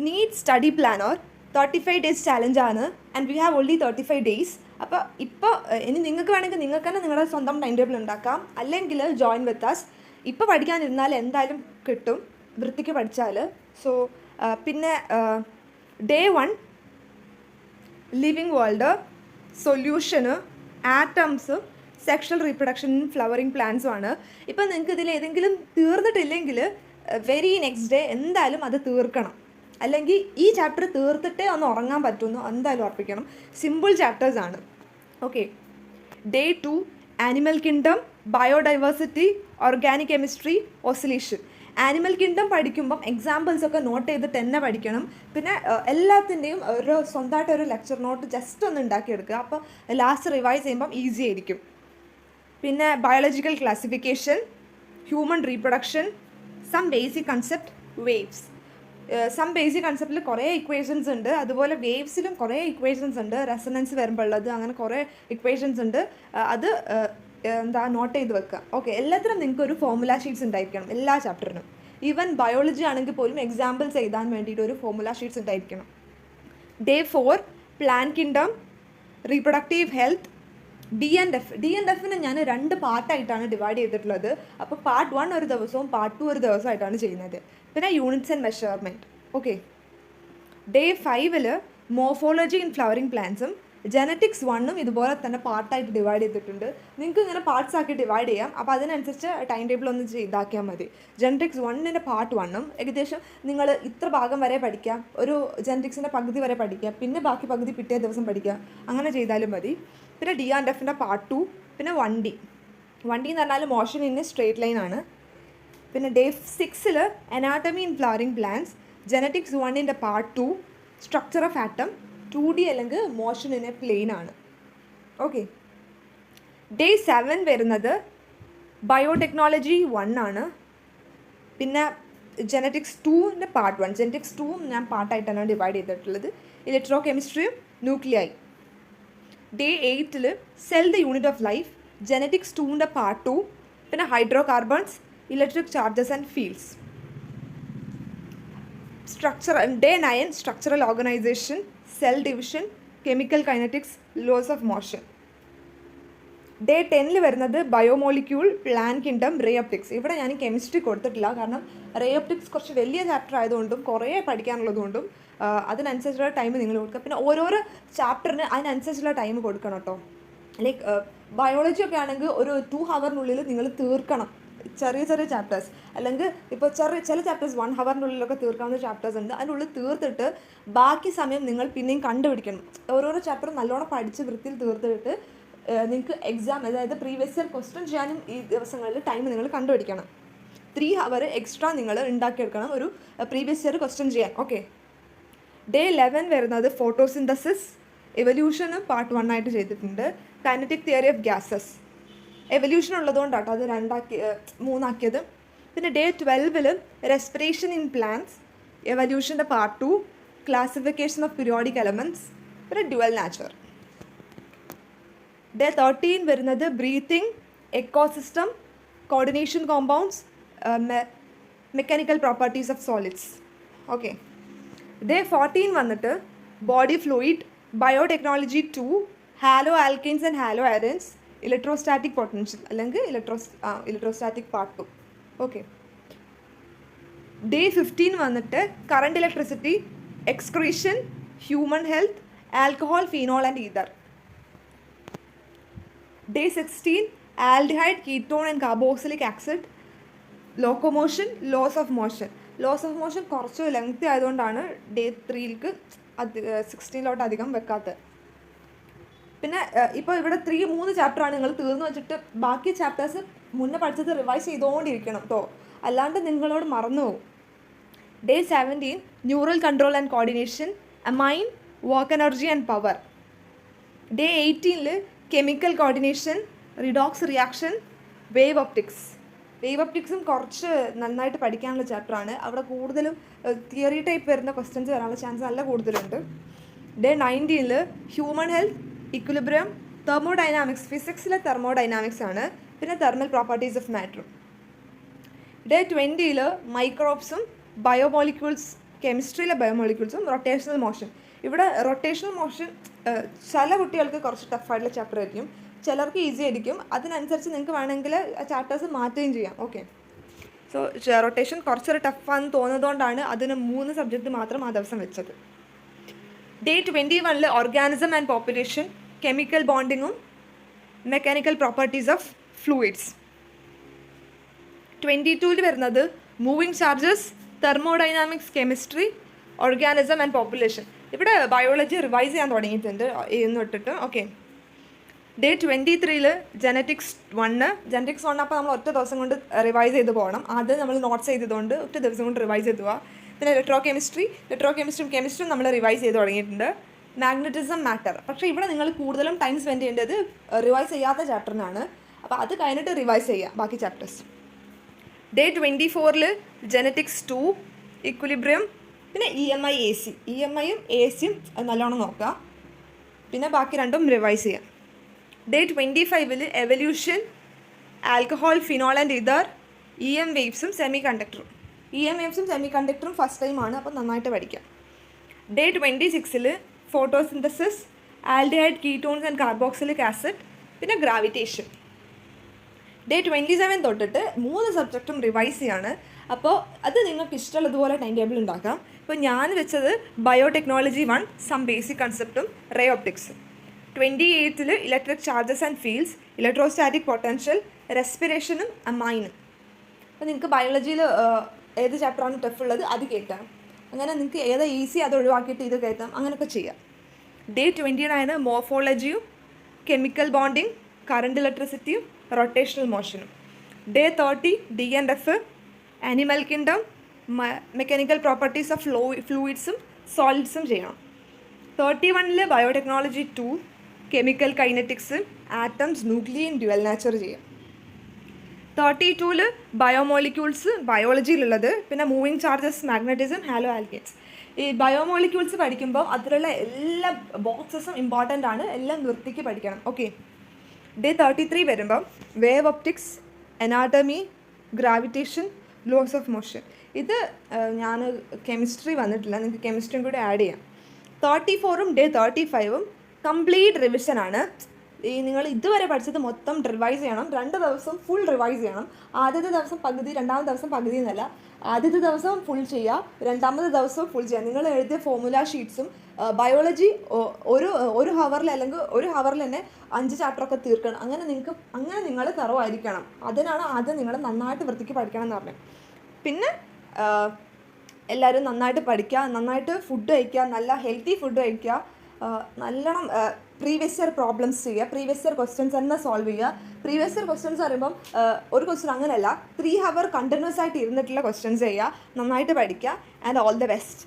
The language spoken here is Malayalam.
നീഡ് സ്റ്റഡി പ്ലാനർ 35 days ചാലഞ്ചാണ് and we have only 35 days. അപ്പോൾ ഇപ്പോൾ ഇനി നിങ്ങൾക്ക് വേണമെങ്കിൽ നിങ്ങൾക്ക് തന്നെ നിങ്ങളുടെ സ്വന്തം ടൈം ടേബിൾ ഉണ്ടാക്കാം, അല്ലെങ്കിൽ ജോയിൻ വിത്ത് അസ്. ഇപ്പോൾ പഠിക്കാനിരുന്നാൽ എന്തായാലും കിട്ടും, വൃത്തിക്ക് പഠിച്ചാൽ. സോ പിന്നെ day 1 living world, solution, atoms, sexual reproduction in flowering പ്ലാന്റ്സുമാണ്. ഇപ്പം നിങ്ങൾക്ക് ഇതിൽ ഏതെങ്കിലും തീർന്നിട്ടില്ലെങ്കിൽ വെരി നെക്സ്റ്റ് ഡേ എന്തായാലും അത് തീർക്കണം, അല്ലെങ്കിൽ ഈ ചാപ്റ്റർ തീർത്തിട്ടേ ഒന്ന് ഉറങ്ങാൻ പറ്റുമെന്ന് എന്തായാലും ഉറപ്പിക്കണം. സിമ്പിൾ ചാപ്റ്റേഴ്സാണ്. Okay. Day 2 animal kingdom, biodiversity, organic chemistry, oscillation. Animal kingdom പഠിക്കുമ്പം എക്സാമ്പിൾസ് ഒക്കെ നോട്ട് ചെയ്തിട്ട് തന്നെ പഠിക്കണം. പിന്നെ എല്ലാത്തിൻ്റെയും ഒരു സ്വന്തമായിട്ട് ഒരു ലെക്ചർ നോട്ട് ജസ്റ്റ് ഒന്ന് ഉണ്ടാക്കിയെടുക്കുക, അപ്പോൾ ലാസ്റ്റ് റിവൈസ് ചെയ്യുമ്പം ഈസി ആയിരിക്കും. പിന്നെ biological classification, human reproduction, some basic concept, waves. Some basic കൺസെപ്റ്റിൽ കുറേ ഇക്വേഷൻസ് ഉണ്ട്, അതുപോലെ വേവ്സിലും കുറേ ഇക്വേഷൻസ് ഉണ്ട്, റെസണൻസ് വരുമ്പോൾ ഉള്ളത്, അങ്ങനെ കുറേ ഇക്വേഷൻസ് ഉണ്ട്. അത് നോട്ട് ചെയ്ത് വെക്കുക. ഓക്കെ. എല്ലാത്തിനും നിങ്ങൾക്ക് ഒരു ഫോർമുല ഷീറ്റ്സ് ഉണ്ടായിരിക്കണം, എല്ലാ ചാപ്റ്ററിനും. ഈവൻ ബയോളജി ആണെങ്കിൽ പോലും എക്സാമ്പിൾസ് എഴുതാൻ വേണ്ടിയിട്ട് ഒരു ഫോർമുല ഷീറ്റ്സ് ഉണ്ടായിരിക്കണം. Day 4 plan kingdom, reproductive health, D and എഫിനെ ഞാൻ 2 പാർട്ടായിട്ടാണ് ഡിവൈഡ് ചെയ്തിട്ടുള്ളത്. അപ്പോൾ പാർട്ട് 1 ഒരു ദിവസവും പാർട്ട് 2 ഒരു ദിവസമായിട്ടാണ് ചെയ്യുന്നത്. പിന്നെ units and measurement. Okay. Day 5 morphology in flowering പ്ലാന്റ്സും ജെനറ്റിക്സ് 1 ഇതുപോലെ തന്നെ പാർട്ടായിട്ട് ഡിവൈഡ് ചെയ്തിട്ടുണ്ട്. നിങ്ങൾക്ക് ഇങ്ങനെ പാർട്സ് ആക്കി ഡിവൈഡ് ചെയ്യാം, അപ്പോൾ അതിനനുസരിച്ച് ടൈം ടേബിൾ ഒന്ന് ഇതാക്കിയാൽ മതി. ജെനറ്റിക്സ് 1 പാർട്ട് 1 ഏകദേശം നിങ്ങൾ ഇത്ര ഭാഗം വരെ പഠിക്കാം, ഒരു ജെനറ്റിക്സിൻ്റെ പകുതി വരെ പഠിക്കാം, പിന്നെ ബാക്കി പകുതി പിറ്റേ ദിവസം പഠിക്കാം, അങ്ങനെ ചെയ്താലും മതി. പിന്നെ ഡി ആൻഡ് എഫിൻ്റെ പാർട്ട് 2, പിന്നെ 1D എന്ന് പറഞ്ഞാൽ മോഷൻ ഇൻ സ്ട്രേറ്റ് ലൈൻ ആണ്. പിന്നെ day 6 anatomy in flowering plants, genetics 1 part 2, structure of atom, 2D അല്ലെങ്കിൽ മോഷൻ ഇൻ എ പ്ലെയിൻ ആണ്. ഓക്കെ. ഡേ 7 വരുന്നത് ബയോടെക്നോളജി 1 ആണ്. പിന്നെ ജെനറ്റിക്സ് 2 പാർട്ട് 1, ജെനറ്റിക്സ് 2 ഞാൻ പാർട്ടായിട്ടാണ് ഡിവൈഡ് ചെയ്തിട്ടുള്ളത്. ഇലക്ട്രോ കെമിസ്ട്രിയും ന്യൂക്ലിയായി. Day 8 cell the unit of life, genetics 2 part 2, പിന്നെ hydrocarbons, electric charges and fields. Day 9 structural organization, cell division, chemical kinetics, laws of motion. Day 10 വരുന്നത് biomolecule, plant kingdom, ray optics. ഇവിടെ ഞാൻ കെമിസ്ട്രി കൊടുത്തിട്ടില്ല, കാരണം റേ ഒപ്റ്റിക്സ് കുറച്ച് വലിയ ചാപ്റ്റർ ആയതുകൊണ്ടും കുറേ പഠിക്കാനുള്ളതുകൊണ്ടും അതിനനുസരിച്ചുള്ള ടൈം നിങ്ങൾ കൊടുക്കുക. പിന്നെ ഓരോരോ ചാപ്റ്ററിന് അതിനനുസരിച്ചുള്ള ടൈം കൊടുക്കണം കേട്ടോ. ലൈക്ക് ബയോളജി ഒക്കെ ആണെങ്കിൽ ഒരു 2 ഹവറിനുള്ളിൽ നിങ്ങൾ തീർക്കണം ചെറിയ ചാപ്റ്റേഴ്സ്, അല്ലെങ്കിൽ ഇപ്പോൾ ചില ചാപ്റ്റേഴ്സ് 1 ഹവറിനുള്ളിലൊക്കെ തീർക്കാവുന്ന ചാപ്റ്റേഴ്സ് ഉണ്ട്. അതിനുള്ളിൽ തീർത്തിട്ട് ബാക്കി സമയം നിങ്ങൾ പിന്നെയും കണ്ടുപിടിക്കണം. ഓരോരോ ചാപ്റ്റർ നല്ലോണം പഠിച്ച് വൃത്തിയിൽ തീർത്തിട്ട് നിങ്ങൾക്ക് എക്സാം, അതായത് പ്രീവിയസ് ഇയർ ക്വസ്റ്റ്യൻ ചെയ്യാനും ഈ ദിവസങ്ങളിൽ ടൈം നിങ്ങൾ കണ്ടുപിടിക്കണം. 3 ഹവർ എക്സ്ട്രാ നിങ്ങൾ ഉണ്ടാക്കിയെടുക്കണം ഒരു പ്രീവിയസ് ഇയർ ക്വസ്റ്റ്യൻ ചെയ്യാൻ. ഓക്കെ. ഡേ 11 വരുന്നത് ഫോട്ടോസിന്തസിസ്, എവല്യൂഷന് പാർട്ട് 1 ആയിട്ട് ചെയ്തിട്ടുണ്ട്. Kinetic theory of gases, evolution ഉള്ളതുകൊണ്ടാട്ടോ അത് 3 ആക്കിയത്. പിന്നെ ഡേ 12 റെസ്പിറേഷൻ ഇൻ പ്ലാന്റ്സ്, എവല്യൂഷൻ്റെ part 2, classification of periodic elements, പിന്നെ ഡ്യുവൽ നാച്ചർ. ഡേ 13 വരുന്നത് breathing, ecosystem, coordination compounds, mechanical properties of solids. Okay. Day 14 വന്നിട്ട് body fluid, biotechnology 2, haloalkanes and haloarenes, electrostatic potential അല്ലെങ്കിൽ ഇലക്ട്രോസ്റ്റാറ്റിക് പാർട്ട് 2. ഓക്കെ. ഡേ 15 വന്നിട്ട് current electricity, excretion, human health, alcohol, phenol and ether. Day 16 aldehyde, ketone and carboxylic acid, locomotion, laws of motion. Laws of motion കുറച്ച് ലെങ്തി ആയതുകൊണ്ടാണ് ഡേ 3ലേക്ക് 16 അധികം വെക്കാത്തത്. പിന്നെ ഇപ്പോൾ ഇവിടെ 3 ചാപ്റ്ററാണ് നിങ്ങൾ തീർന്നു വെച്ചിട്ട് ബാക്കി ചാപ്റ്റേഴ്സ് മുന്നേ പഠിച്ചത് റിവൈസ് ചെയ്തുകൊണ്ടിരിക്കണം കേട്ടോ, അല്ലാണ്ട് നിങ്ങളോട് മറന്നു പോകും. Day 17 neural control and coordination, amine, work energy and power. Day 18 chemical coordination, redox reaction, wave optics. Wave ഒപ്റ്റിക്സും കുറച്ച് നന്നായിട്ട് പഠിക്കാനുള്ള ചാപ്റ്ററാണ്. അവിടെ കൂടുതലും തിയറി ടൈപ്പ് വരുന്ന ക്വസ്റ്റ്യൻസ് വരാനുള്ള ചാൻസ് നല്ല കൂടുതലുണ്ട്. Day 19 human health, equilibrium, thermodynamics. ഫിസിക്സിലെ തെർമോഡൈനാമിക്സ് ആണ്. പിന്നെ thermal properties of matter. Day 20 മൈക്രോബ്സും ബയോമോളിക്യൂൾസ് കെമിസ്ട്രിയിലെ ബയോമോളിക്യൂൾസും റൊട്ടേഷണൽ മോഷൻ. ഇവിടെ റൊട്ടേഷണൽ മോഷൻ ചില കുട്ടികൾക്ക് കുറച്ച് ടഫായിട്ടുള്ള ചാപ്റ്റർ ആയിരിക്കും, ചിലർക്ക് ഈസി ആയിരിക്കും. അതിനനുസരിച്ച് നിങ്ങൾക്ക് വേണമെങ്കിൽ ചാപ്റ്റേഴ്സ് മാറ്റുകയും ചെയ്യാം. ഓക്കെ, സോ റൊട്ടേഷൻ കുറച്ചൊരു ടഫാണെന്ന് തോന്നുന്നതുകൊണ്ടാണ് അതിന് 3 സബ്ജക്റ്റ് മാത്രം ആ ദിവസം വെച്ചത്. Day 21 organism and population, chemical ബോണ്ടിങ്ങും മെക്കാനിക്കൽ പ്രോപ്പർട്ടീസ് ഓഫ് ഫ്ലൂയിഡ്സ്. 22 വരുന്നത് moving charges, thermodynamics, chemistry, organism and population. ഇവിടെ ബയോളജി റിവൈസ് ചെയ്യാൻ തുടങ്ങിയിട്ടുണ്ട് എന്ന് തൊട്ടിട്ട്. Okay, day 23 genetics 1. അപ്പോൾ നമ്മൾ ഒറ്റ ദിവസം കൊണ്ട് റിവൈസ് ചെയ്ത് പോകണം. അത് നമ്മൾ നോട്ട്സ് ചെയ്തതുകൊണ്ട് ഒറ്റ ദിവസം കൊണ്ട് റിവൈസ് ചെയ്ത് പോവാം. പിന്നെ ഇലക്ട്രോകെമിസ്ട്രിയും കെമിസ്ട്രിയും നമ്മൾ റിവൈസ് ചെയ്ത് തുടങ്ങിയിട്ടുണ്ട്. Magnetism, matter. പക്ഷേ ഇവിടെ നിങ്ങൾ കൂടുതലും ടൈം സ്പെൻഡ് ചെയ്യേണ്ടത് റിവൈസ് ചെയ്യാത്ത ചാപ്റ്ററിനാണ്. അപ്പോൾ അത് കഴിഞ്ഞിട്ട് റിവൈസ് ചെയ്യുക ബാക്കി ചാപ്റ്റേഴ്സ്. ഡേ 24 ജെനറ്റിക്സ് 2, ഇക്വിലിബ്രിയം, പിന്നെ EMI AC. EMIയും ACയും നല്ലോണം നോക്കുക. പിന്നെ ബാക്കി രണ്ടും റിവൈസ് ചെയ്യാം. Day 25 evolution, alcohol, phenol and ether, EM വേവ്സും സെമി കണ്ടക്ടറും. EM വേവ്സും സെമി കണ്ടക്ടറും ഫസ്റ്റ് ടൈമാണ്, അപ്പോൾ നന്നായിട്ട് പഠിക്കാം. Day 26 photosynthesis, aldehyde, ketones and carboxylic acid, പിന്നെ ഗ്രാവിറ്റേഷൻ. ഡേ 27 തൊട്ടിട്ട് 3 സബ്ജക്റ്റും റിവൈസ് ചെയ്യാണ്. അപ്പോൾ അത് നിങ്ങൾക്ക് ഇഷ്ടമുള്ളതുപോലെ ടൈം ടേബിൾ ഉണ്ടാക്കാം. ഇപ്പോൾ ഞാൻ വെച്ചത് ബയോടെക്നോളജി 1, സം ബേസിക് കൺസെപ്റ്റും റേ ഓപ്റ്റിക്സും. 28 electric charges and fields, electrostatic potential, റെസ്പിറേഷനും അമൈനും. അപ്പോൾ നിങ്ങൾക്ക് ബയോളജിയിൽ ഏത് ചാപ്റ്ററാണ് ടഫ് ഉള്ളത് അത് കേൾക്കാം. അങ്ങനെ നിങ്ങൾക്ക് ഏതാ ഈസി അത് ഒഴിവാക്കിയിട്ട് ഇത് കയറ്റാം, അങ്ങനെയൊക്കെ ചെയ്യാം. ഡേ 29 മോർഫോളജിയും കെമിക്കൽ ബോണ്ടിങ്, കറണ്ട് ഇലക്ട്രിസിറ്റിയും റൊട്ടേഷണൽ മോഷനും. Day 30 DNF, animal kingdom, mechanical properties of ഫ്ലൂയിഡ്സും സോളിഡ്സും ചെയ്യണം. 31 biotechnology 2, chemical kinetics, atoms, nuclei, dual nature ചെയ്യാം. 32 ബയോമോളിക്യൂൾസ് ബയോളജിയിലുള്ളത്, പിന്നെ moving charges, magnetism, haloalkanes. ഈ ബയോമോളിക്യൂൾസ് പഠിക്കുമ്പോൾ അതിലുള്ള എല്ലാ ബോക്സസും ഇമ്പോർട്ടൻ്റ് ആണ്, എല്ലാം വൃത്തിക്ക് പഠിക്കണം. ഓക്കെ, ഡേ 33 വരുമ്പം wave optics, anatomy, gravitation, laws of motion. ഇത് ഞാൻ കെമിസ്ട്രി വന്നിട്ടില്ല, നിങ്ങൾക്ക് കെമിസ്ട്രിയും കൂടി ആഡ് ചെയ്യാം. 34 ഡേ 35 കംപ്ലീറ്റ് റിവിഷനാണ്. ഈ നിങ്ങൾ ഇതുവരെ പഠിച്ചത് മൊത്തം റിവൈസ് ചെയ്യണം. 2 ദിവസം ഫുൾ റിവൈസ് ചെയ്യണം. ആദ്യത്തെ ദിവസം പകുതി, രണ്ടാമത്തെ ദിവസം പകുതി എന്നല്ല, ആദ്യത്തെ ദിവസം ഫുൾ ചെയ്യുക, രണ്ടാമത്തെ ദിവസം ഫുൾ ചെയ്യുക. നിങ്ങൾ എഴുതിയ ഫോർമുല ഷീറ്റ്സും ബയോളജി ഒരു ഹവറിൽ അല്ലെങ്കിൽ ഒരു ഹവറിൽ തന്നെ 5 ചാപ്റ്ററൊക്കെ തീർക്കണം. അങ്ങനെ നിങ്ങൾ തറവായിരിക്കണം. അതിനാണ് ആദ്യം നിങ്ങൾ നന്നായിട്ട് വൃത്തിക്ക് പഠിക്കണം എന്ന് പറഞ്ഞത്. പിന്നെ എല്ലാവരും നന്നായിട്ട് പഠിക്കുക, നന്നായിട്ട് ഫുഡ് കഴിക്കുക, നല്ല ഹെൽത്തി ഫുഡ് കഴിക്കുക, നല്ലോണം പ്രീവിയസ് ഇയർ പ്രോബ്ലംസ് ചെയ്യുക, പ്രീവിയസ് ഇയർ ക്വസ്റ്റ്യൻസ് തന്നെ സോൾവ് ചെയ്യുക. പ്രീവിയസ് ഇയർ ക്വസ്റ്റ്യൻസ് പറയുമ്പം ഒരു ക്വസ്റ്റ്യൻ അങ്ങനെയല്ല, 3 hour കണ്ടിന്യൂസ് ആയിട്ട് ഇരുന്നിട്ടുള്ള ക്വസ്റ്റ്യൻസ് ചെയ്യുക, നന്നായിട്ട് പഠിക്കുക. And all the best.